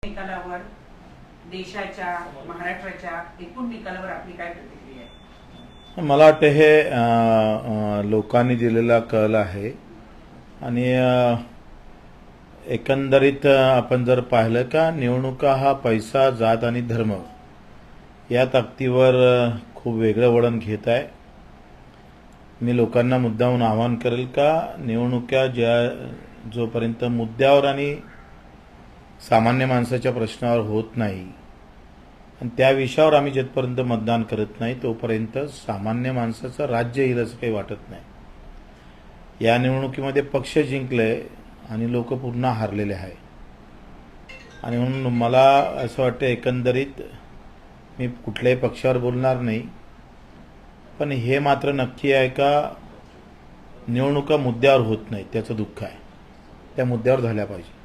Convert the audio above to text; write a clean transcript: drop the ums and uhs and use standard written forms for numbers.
निकालावर देशाच्या महाराष्ट्राच्या एकूण निकालावर आपली काय प्रतिक्रिया आहे? मला वाटतं हे लोकांनी दिलेला कल आहे आणि एकंदरीत आपण जर पाहिलं का निवडणुका हा पैसा, जात आणि धर्म या ताकदीवर खूप वेगळं वळण घेत आहे. मी लोकांना मुद्दामून आवाहन करेल का निवडणुका जोपर्यंत मुद्द्यावर आणि सामान्य माणसाच्या प्रश्नावर होत नाही आणि त्या विषयावर आम्ही जिथपर्यंत मतदान करत नाही तोपर्यंत सामान्य माणसाचं राज्य येईल असं काही वाटत नाही. या निवडणुकीमध्ये पक्ष जिंकले आणि लोक पुन्हा हारलेले आहे आणि म्हणून मला असं वाटतं एकंदरीत मी कुठल्याही पक्षावर बोलणार नाही, पण हे मात्र नक्की आहे का निवडणुका मुद्द्यावर होत नाही त्याचं दुःख आहे. त्या मुद्द्यावर झाल्या पाहिजे.